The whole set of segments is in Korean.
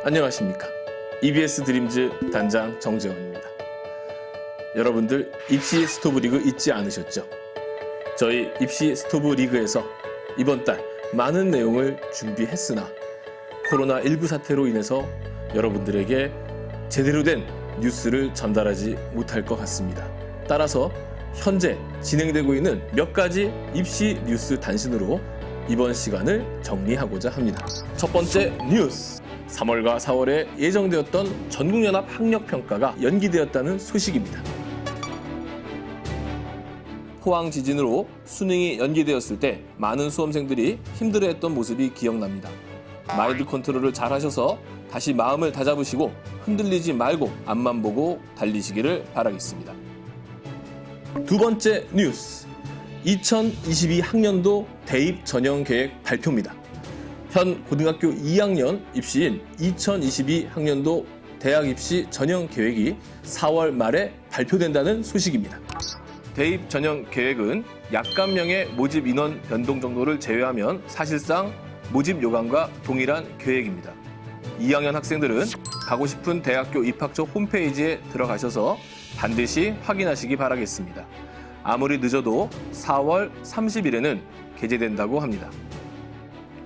안녕하십니까. EBS 드림즈 단장 정재원입니다. 여러분들 입시 스토브 리그 잊지 않으셨죠? 저희 입시 스토브 리그에서 이번 달 많은 내용을 준비했으나 코로나19 사태로 인해서 여러분들에게 제대로 된 뉴스를 전달하지 못할 것 같습니다. 따라서 현재 진행되고 있는 몇 가지 입시 뉴스 단신으로 이번 시간을 정리하고자 합니다. 첫 번째 뉴스! 3월과 4월에 예정되었던 전국연합 학력평가가 연기되었다는 소식입니다. 포항 지진으로 수능이 연기되었을 때 많은 수험생들이 힘들어했던 모습이 기억납니다. 마인드 컨트롤을 잘 하셔서 다시 마음을 다잡으시고 흔들리지 말고 앞만 보고 달리시기를 바라겠습니다. 두 번째 뉴스, 2022 학년도 대입 전형 계획 발표입니다. 현 고등학교 2학년 입시인 2022 학년도 대학 입시 전형 계획이 4월 말에 발표된다는 소식입니다. 대입 전형 계획은 약간명의 모집 인원 변동 정도를 제외하면 사실상 모집 요강과 동일한 계획입니다. 2학년 학생들은 가고 싶은 대학교 입학처 홈페이지에 들어가셔서 반드시 확인하시기 바라겠습니다. 아무리 늦어도 4월 30일에는 게재된다고 합니다.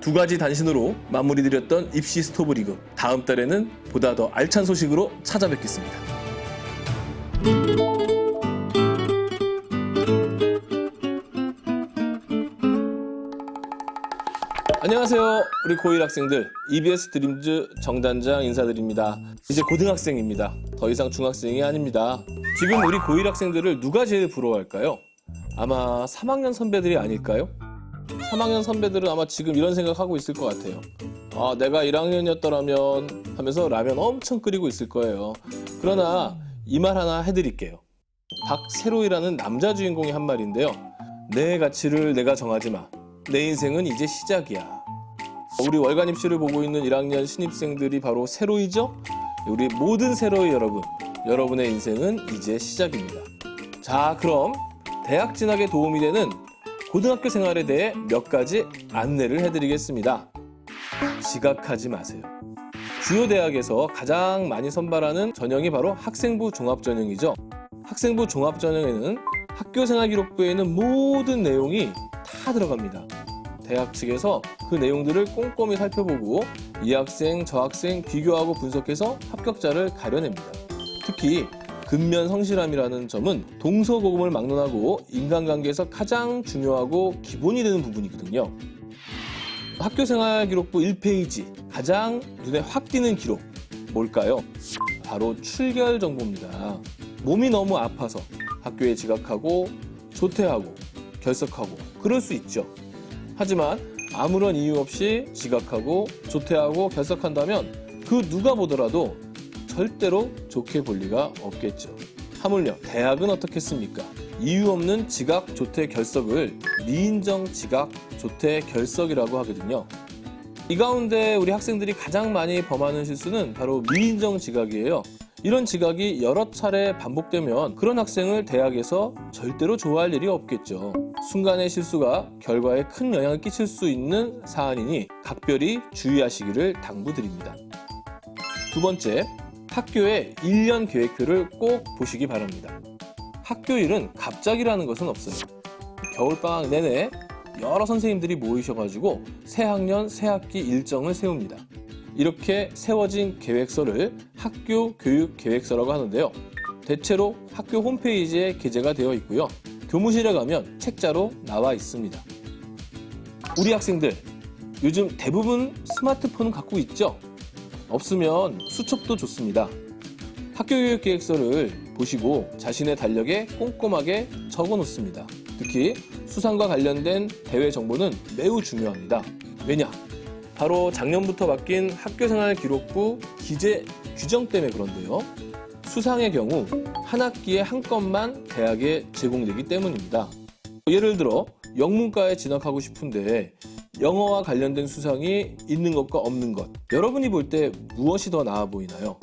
두 가지 단신으로 마무리드렸던 입시 스토브 리그, 다음 달에는 보다 더 알찬 소식으로 찾아뵙겠습니다. 안녕하세요. 우리 고1 학생들, EBS 드림즈 정단장 인사드립니다. 이제 고등학생입니다. 더 이상 중학생이 아닙니다. 지금 우리 고1 학생들을 누가 제일 부러워할까요? 아마 3학년 선배들이 아닐까요? 3학년 선배들은 아마 지금 이런 생각하고 있을 것 같아요. 아, 내가 1학년이었더라면 하면서 라면 엄청 끓이고 있을 거예요. 그러나 이 말 하나 해드릴게요. 박세로이라는 남자 주인공이 한 말인데요. 내 가치를 내가 정하지 마. 내 인생은 이제 시작이야. 우리 월간 입시를 보고 있는 1학년 신입생들이 바로 세로이죠? 우리 모든 세로이 여러분, 여러분의 인생은 이제 시작입니다. 자, 그럼 대학 진학에 도움이 되는 고등학교 생활에 대해 몇 가지 안내를 해드리겠습니다. 지각하지 마세요. 주요 대학에서 가장 많이 선발하는 전형이 바로 학생부 종합전형이죠. 학생부 종합전형에는 학교생활기록부에 있는 모든 내용이 다 들어갑니다. 대학 측에서 그 내용들을 꼼꼼히 살펴보고 이 학생, 저 학생 비교하고 분석해서 합격자를 가려냅니다. 특히 근면 성실함이라는 점은 동서고금을 막론하고 인간관계에서 가장 중요하고 기본이 되는 부분이거든요. 학교생활기록부 1페이지, 가장 눈에 확 띄는 기록, 뭘까요? 바로 출결 정보입니다. 몸이 너무 아파서 학교에 지각하고 조퇴하고 결석하고 그럴 수 있죠. 하지만 아무런 이유 없이 지각하고 조퇴하고 결석한다면 그 누가 보더라도 절대로 좋게 볼 리가 없겠죠. 하물며 대학은 어떻겠습니까? 이유 없는 지각, 조퇴, 결석을 미인정 지각, 조퇴, 결석이라고 하거든요. 이 가운데 우리 학생들이 가장 많이 범하는 실수는 바로 미인정 지각이에요. 이런 지각이 여러 차례 반복되면 그런 학생을 대학에서 절대로 좋아할 일이 없겠죠. 순간의 실수가 결과에 큰 영향을 끼칠 수 있는 사안이니 각별히 주의하시기를 당부드립니다. 두 번째, 학교의 1년 계획표를 꼭 보시기 바랍니다. 학교 일은 갑자기라는 것은 없어요. 겨울방학 내내 여러 선생님들이 모이셔가지고 새 학년, 새 학기 일정을 세웁니다. 이렇게 세워진 계획서를 학교 교육 계획서라고 하는데요. 대체로 학교 홈페이지에 게재가 되어 있고요. 교무실에 가면 책자로 나와 있습니다. 우리 학생들, 요즘 대부분 스마트폰은 갖고 있죠? 없으면 수첩도 좋습니다. 학교교육 계획서를 보시고 자신의 달력에 꼼꼼하게 적어 놓습니다. 특히 수상과 관련된 대회 정보는 매우 중요합니다. 왜냐? 바로 작년부터 바뀐 학교생활기록부 기재 규정 때문에 그런데요. 수상의 경우 한 학기에 한 건만 대학에 제공되기 때문입니다. 예를 들어 영문과에 진학하고 싶은데 영어와 관련된 수상이 있는 것과 없는 것, 여러분이 볼 때 무엇이 더 나아 보이나요?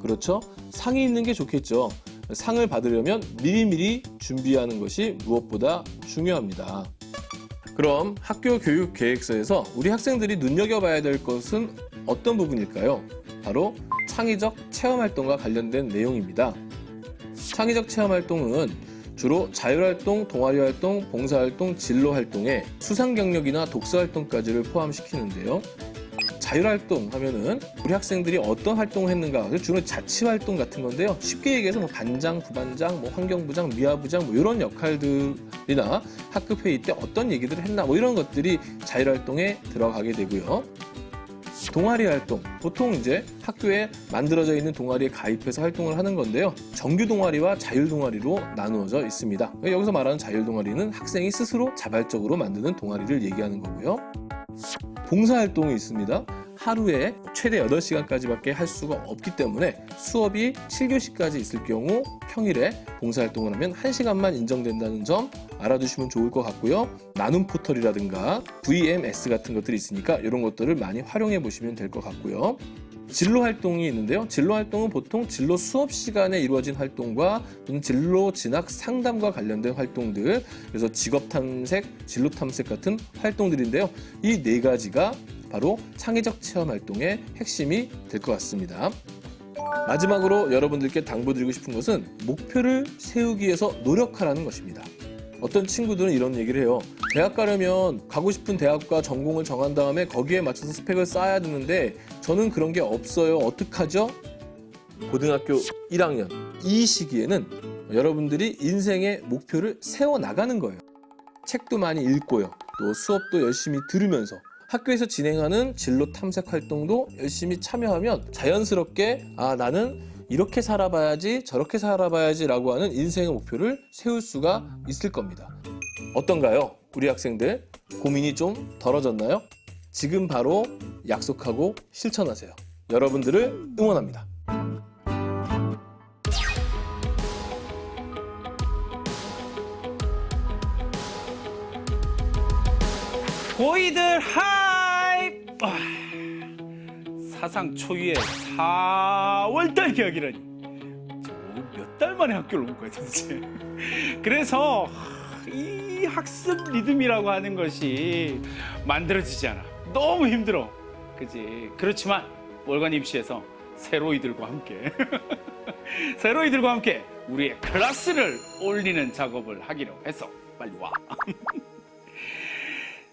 그렇죠? 상이 있는 게 좋겠죠. 상을 받으려면 미리미리 준비하는 것이 무엇보다 중요합니다. 그럼 학교 교육 계획서에서 우리 학생들이 눈여겨봐야 될 것은 어떤 부분일까요? 바로 창의적 체험활동과 관련된 내용입니다. 창의적 체험활동은 주로 자율활동, 동아리활동, 봉사활동, 진로활동에 수상경력이나 독서활동까지를 포함시키는데요. 자율활동 하면은 우리 학생들이 어떤 활동을 했는가, 주로 자치활동 같은 건데요. 쉽게 얘기해서 뭐 반장, 부반장, 뭐 환경부장, 미화부장 뭐 이런 역할들이나 학급 회의 때 어떤 얘기들을 했나 뭐 이런 것들이 자율활동에 들어가게 되고요. 동아리 활동, 보통 이제 학교에 만들어져 있는 동아리에 가입해서 활동을 하는 건데요. 정규 동아리와 자율 동아리로 나누어져 있습니다. 여기서 말하는 자율 동아리는 학생이 스스로 자발적으로 만드는 동아리를 얘기하는 거고요. 봉사활동이 있습니다. 하루에 최대 8시간까지밖에 할 수가 없기 때문에 수업이 7교시까지 있을 경우 평일에 봉사활동을 하면 1시간만 인정된다는 점 알아두시면 좋을 것 같고요. 나눔 포털이라든가 VMS 같은 것들이 있으니까 이런 것들을 많이 활용해 보시면 될 것 같고요. 진로 활동이 있는데요. 진로 활동은 보통 진로 수업 시간에 이루어진 활동과 진로 진학 상담과 관련된 활동들, 그래서 직업 탐색, 진로 탐색 같은 활동들인데요. 이 네 가지가 바로 창의적 체험 활동의 핵심이 될 것 같습니다. 마지막으로 여러분들께 당부드리고 싶은 것은 목표를 세우기 위해서 노력하라는 것입니다. 어떤 친구들은 이런 얘기를 해요. 대학 가려면 가고 싶은 대학과 전공을 정한 다음에 거기에 맞춰서 스펙을 쌓아야 되는데 저는 그런 게 없어요. 어떡하죠? 고등학교 1학년 이 시기에는 여러분들이 인생의 목표를 세워나가는 거예요. 책도 많이 읽고요. 또 수업도 열심히 들으면서 학교에서 진행하는 진로 탐색 활동도 열심히 참여하면 자연스럽게 나는 이렇게 살아봐야지 저렇게 살아봐야지 라고 하는 인생의 목표를 세울 수가 있을 겁니다. 어떤가요? 우리 학생들 고민이 좀 덜어졌나요? 지금 바로 약속하고 실천하세요. 여러분들을 응원합니다. 고이들 하이! 사상 초유의 4월달 개학이라니. 몇 달 만에 학교를 온 거야 도대체. 그래서 이 학습 리듬이라고 하는 것이 만들어지지 않아. 너무 힘들어. 그지? 그렇지만 월간 입시에서 세로이들과 함께 세로이들과 함께 우리의 클래스를 올리는 작업을 하기로 했어. 빨리 와.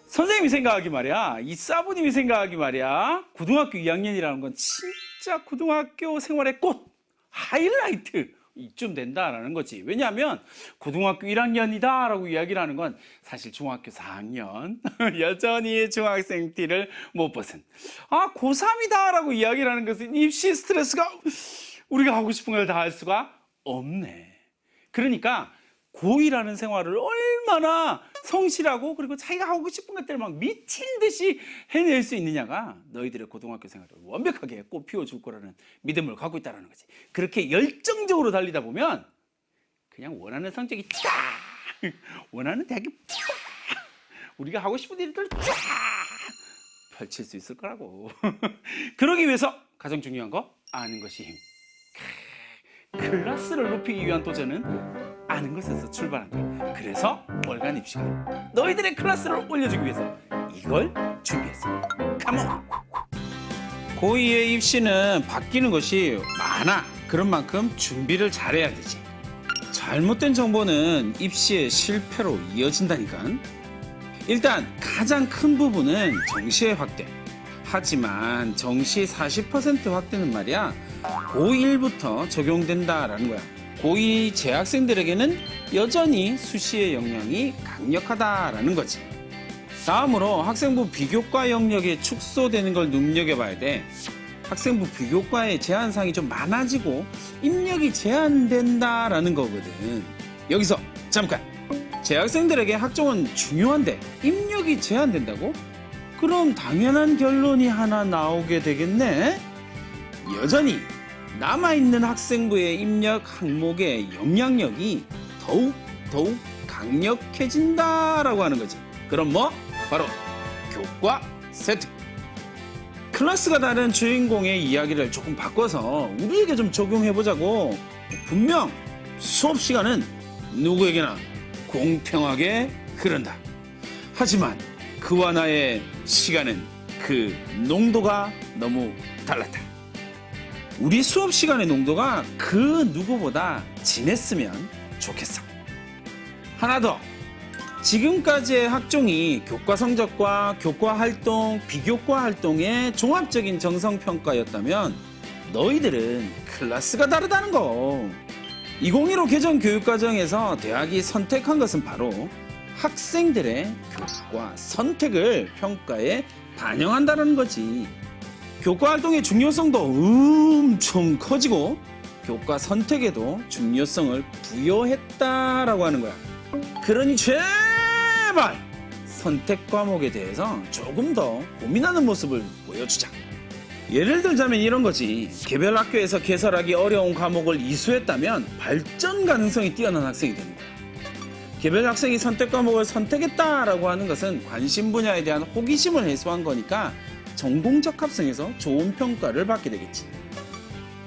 선생님이 생각하기 말이야, 이 사부님이 생각하기 말이야, 고등학교 2학년이라는 건 진짜 고등학교 생활의 꽃, 하이라이트 이쯤 된다라는 거지. 왜냐하면 고등학교 1학년이다 라고 이야기를 하는 건 사실 중학교 4학년 여전히 중학생 티를 못 벗은 고3이다 라고 이야기를 하는 것은 입시 스트레스가 우리가 하고 싶은 걸 다 할 수가 없네. 그러니까 고2라는 생활을 얼마나 성실하고 그리고 자기가 하고 싶은 것들을 막 미친 듯이 해낼 수 있느냐가 너희들의 고등학교 생활을 완벽하게 꽃 피워줄 거라는 믿음을 갖고 있다는 거지. 그렇게 열정적으로 달리다 보면 그냥 원하는 성적이 쫙, 원하는 대학이 쫙, 우리가 하고 싶은 일들 쫙 펼칠 수 있을 거라고. 그러기 위해서 가장 중요한 거 아는 것이 힘. 클래스를 높이기 위한 도전은 아는 것에서 출발한다. 그래서 월간 입시가 너희들의 클래스를 올려주기 위해서 이걸 준비했어. 컴온! 고2의 입시는 바뀌는 것이 많아. 그런 만큼 준비를 잘해야 되지. 잘못된 정보는 입시의 실패로 이어진다니까. 일단 가장 큰 부분은 정시의 확대. 하지만 정시 40% 확대는 말이야 고1부터 적용된다라는 거야. 고2 재학생들에게는 여전히 수시의 영향이 강력하다라는 거지. 다음으로 학생부 비교과 영역이 축소되는 걸 눈여겨봐야 돼. 학생부 비교과의 제한사항이 좀 많아지고 입력이 제한된다라는 거거든. 여기서 잠깐! 재학생들에게 학종은 중요한데 입력이 제한된다고? 그럼 당연한 결론이 하나 나오게 되겠네. 여전히 남아있는 학생부의 입력 항목의 영향력이 더욱 강력해진다라고 하는 거지. 그럼 뭐? 바로 교과 세트. 클래스가 다른 주인공의 이야기를 조금 바꿔서 우리에게 좀 적용해보자고. 분명 수업 시간은 누구에게나 공평하게 흐른다. 하지만 그와 나의 시간은 그 농도가 너무 달랐다. 우리 수업 시간의 농도가 그 누구보다 진했으면 좋겠어. 하나 더. 지금까지의 학종이 교과 성적과 교과 활동, 비교과 활동의 종합적인 정성평가였다면 너희들은 클래스가 다르다는 거. 2015 개정 교육과정에서 대학이 선택한 것은 바로 학생들의 교과 선택을 평가에 반영한다는 거지. 교과 활동의 중요성도 엄청 커지고 교과 선택에도 중요성을 부여했다라고 하는 거야. 그러니 제발 선택 과목에 대해서 조금 더 고민하는 모습을 보여주자. 예를 들자면 이런 거지. 개별 학교에서 개설하기 어려운 과목을 이수했다면 발전 가능성이 뛰어난 학생이 되는 거야. 개별 학생이 선택 과목을 선택했다라고 하는 것은 관심 분야에 대한 호기심을 해소한 거니까 전공적 합성에서 좋은 평가를 받게 되겠지.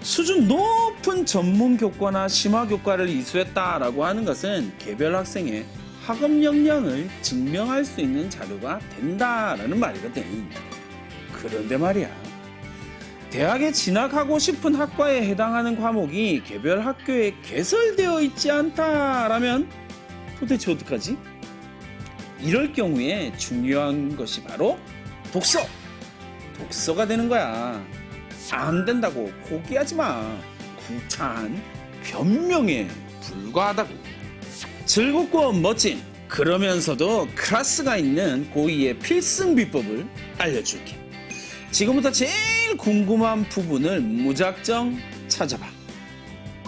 수준 높은 전문 교과나 심화 교과를 이수했다라고 하는 것은 개별 학생의 학업 역량을 증명할 수 있는 자료가 된다라는 말이거든. 그런데 말이야. 대학에 진학하고 싶은 학과에 해당하는 과목이 개별 학교에 개설되어 있지 않다라면 도대체 어떡하지? 이럴 경우에 중요한 것이 바로 독서가 되는 거야. 안 된다고 포기하지 마. 구차한 변명에 불과하다고. 즐겁고 멋진 그러면서도 클래스가 있는 고2의 필승 비법을 알려줄게. 지금부터 제일 궁금한 부분을 무작정 찾아봐.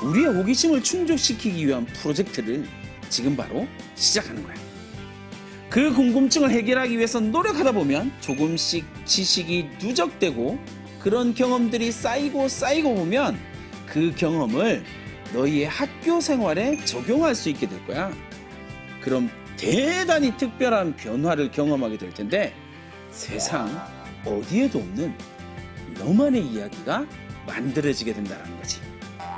우리의 호기심을 충족시키기 위한 프로젝트를 지금 바로 시작하는 거야. 그 궁금증을 해결하기 위해서 노력하다 보면 조금씩 지식이 누적되고 그런 경험들이 쌓이고 보면 그 경험을 너희의 학교 생활에 적용할 수 있게 될 거야. 그럼 대단히 특별한 변화를 경험하게 될 텐데 세상 어디에도 없는 너만의 이야기가 만들어지게 된다는 거지.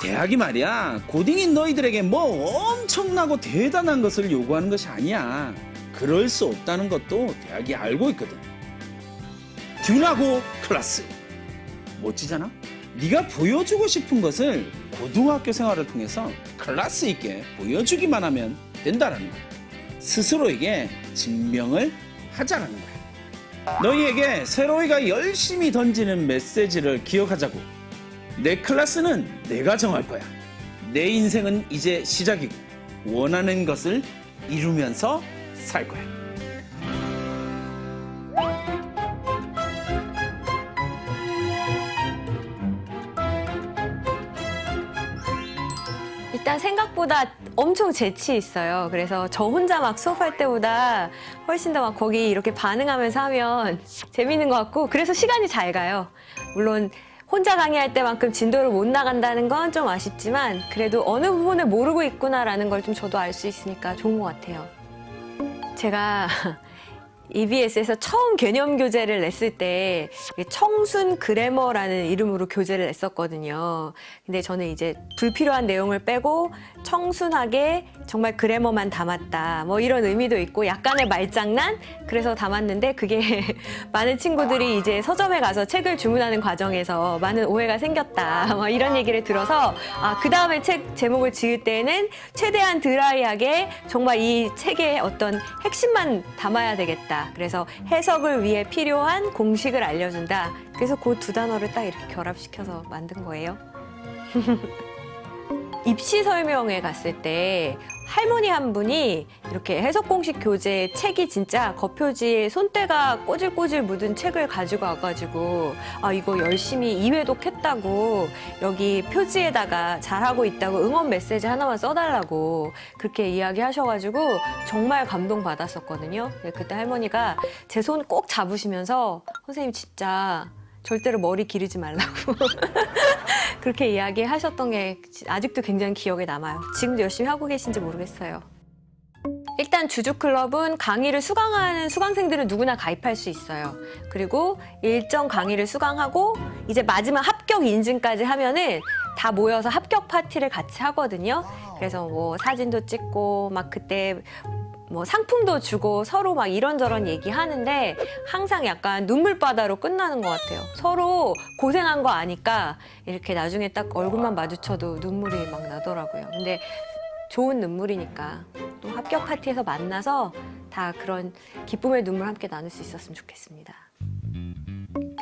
대학이 말이야 고딩인 너희들에게 뭐 엄청나고 대단한 것을 요구하는 것이 아니야. 그럴 수 없다는 것도 대학이 알고 있거든. 듀나고 클래스 멋지잖아? 네가 보여주고 싶은 것을 고등학교 생활을 통해서 클래스 있게 보여주기만 하면 된다라는 거야. 스스로에게 증명을 하자라는 거야. 너희에게 세로이가 열심히 던지는 메시지를 기억하자고. 내 클래스는 내가 정할 거야. 내 인생은 이제 시작이고 원하는 것을 이루면서 살 거야. 일단 생각보다 엄청 재치 있어요. 그래서 저 혼자 막 수업할 때보다 훨씬 더 막 거기 이렇게 반응하면서 하면 재밌는 것 같고 그래서 시간이 잘 가요. 물론 혼자 강의할 때만큼 진도를 못 나간다는 건 좀 아쉽지만 그래도 어느 부분을 모르고 있구나라는 걸 좀 저도 알 수 있으니까 좋은 것 같아요. 제가 EBS에서 처음 개념 교재를 냈을 때 청순 그래머라는 이름으로 교재를 냈었거든요. 근데 저는 이제 불필요한 내용을 빼고 청순하게 정말 그래머만 담았다. 뭐 이런 의미도 있고 약간의 말장난? 그래서 담았는데 그게 많은 친구들이 이제 서점에 가서 책을 주문하는 과정에서 많은 오해가 생겼다. 뭐 이런 얘기를 들어서 그 다음에 책 제목을 지을 때는 최대한 드라이하게 정말 이 책의 어떤 핵심만 담아야 되겠다. 그래서 해석을 위해 필요한 공식을 알려준다. 그래서 그 두 단어를 딱 이렇게 결합시켜서 만든 거예요. 입시 설명회 갔을 때 할머니 한 분이 이렇게 해석 공식 교재 책이 진짜 겉표지에 손때가 꼬질꼬질 묻은 책을 가지고 와가지고 이거 열심히 2회독 했다고 여기 표지에다가 잘하고 있다고 응원 메시지 하나만 써달라고 그렇게 이야기하셔가지고 정말 감동받았었거든요. 그때 할머니가 제 손 꼭 잡으시면서 선생님 진짜 절대로 머리 기르지 말라고 그렇게 이야기하셨던 게 아직도 굉장히 기억에 남아요. 지금도 열심히 하고 계신지 모르겠어요. 일단 주주클럽은 강의를 수강하는 수강생들은 누구나 가입할 수 있어요. 그리고 일정 강의를 수강하고 이제 마지막 합격 인증까지 하면은 다 모여서 합격 파티를 같이 하거든요. 그래서 뭐 사진도 찍고 막 그때 뭐 상품도 주고 서로 막 이런저런 얘기하는데 항상 약간 눈물바다로 끝나는 것 같아요. 서로 고생한 거 아니까 이렇게 나중에 딱 얼굴만 마주쳐도 눈물이 막 나더라고요. 근데 좋은 눈물이니까 또 합격 파티에서 만나서 다 그런 기쁨의 눈물 함께 나눌 수 있었으면 좋겠습니다.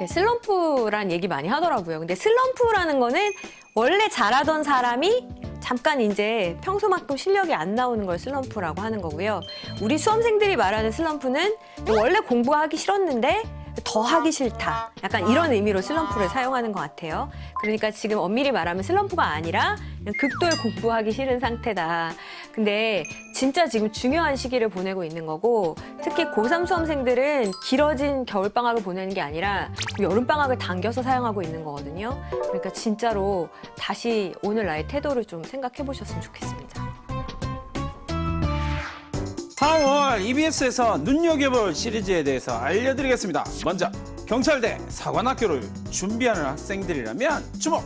슬럼프란 얘기 많이 하더라고요. 근데 슬럼프라는 거는 원래 잘하던 사람이 잠깐 이제 평소만큼 실력이 안 나오는 걸 슬럼프라고 하는 거고요. 우리 수험생들이 말하는 슬럼프는 원래 공부하기 싫었는데 더 하기 싫다. 약간 이런 의미로 슬럼프를 사용하는 것 같아요. 그러니까 지금 엄밀히 말하면 슬럼프가 아니라 그냥 극도의 공부하기 싫은 상태다. 근데 진짜 지금 중요한 시기를 보내고 있는 거고 특히 고3 수험생들은 길어진 겨울방학을 보내는 게 아니라 여름방학을 당겨서 사용하고 있는 거거든요. 그러니까 진짜로 다시 오늘 나의 태도를 좀 생각해 보셨으면 좋겠습니다. 4월 EBS에서 눈여겨볼 시리즈에 대해서 알려드리겠습니다. 먼저 경찰대 사관학교를 준비하는 학생들이라면 주목!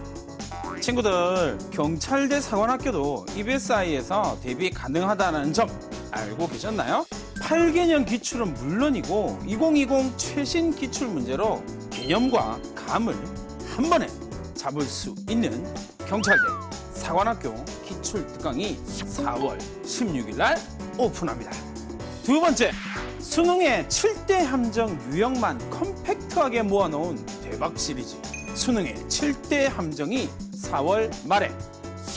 친구들, 경찰대 사관학교도 EBSI에서 대비 가능하다는 점 알고 계셨나요? 8개년 기출은 물론이고 2020 최신 기출 문제로 개념과 감을 한 번에 잡을 수 있는 경찰대 사관학교 기출 특강이 4월 16일 날 오픈합니다. 두 번째, 수능의 7대 함정 유형만 컴팩트하게 모아놓은 대박 시리즈 수능의 7대 함정이 4월 말에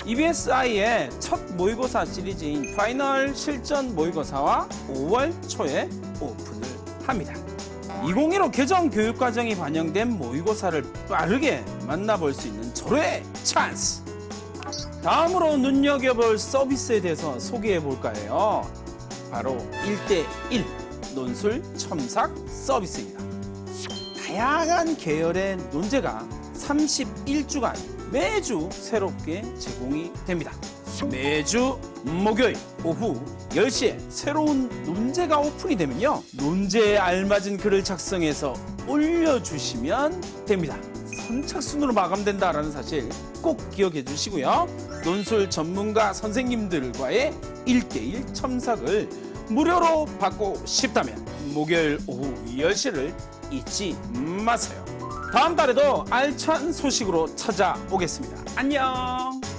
EBSI의 첫 모의고사 시리즈인 파이널 실전 모의고사와 5월 초에 오픈을 합니다. 2015 개정 교육과정이 반영된 모의고사를 빠르게 만나볼 수 있는 절호의 찬스! 다음으로 눈여겨볼 서비스에 대해서 소개해 볼까 해요. 바로 1대1 논술 첨삭 서비스입니다. 다양한 계열의 논제가 31주간 매주 새롭게 제공이 됩니다. 매주 목요일 오후 10시에 새로운 논제가 오픈이 되면요. 논제에 알맞은 글을 작성해서 올려주시면 됩니다. 선착순으로 마감된다라는 사실 꼭 기억해 주시고요. 논술 전문가 선생님들과의 1대1 첨삭을 무료로 받고 싶다면 목요일 오후 10시를 잊지 마세요. 다음 달에도 알찬 소식으로 찾아오겠습니다. 안녕!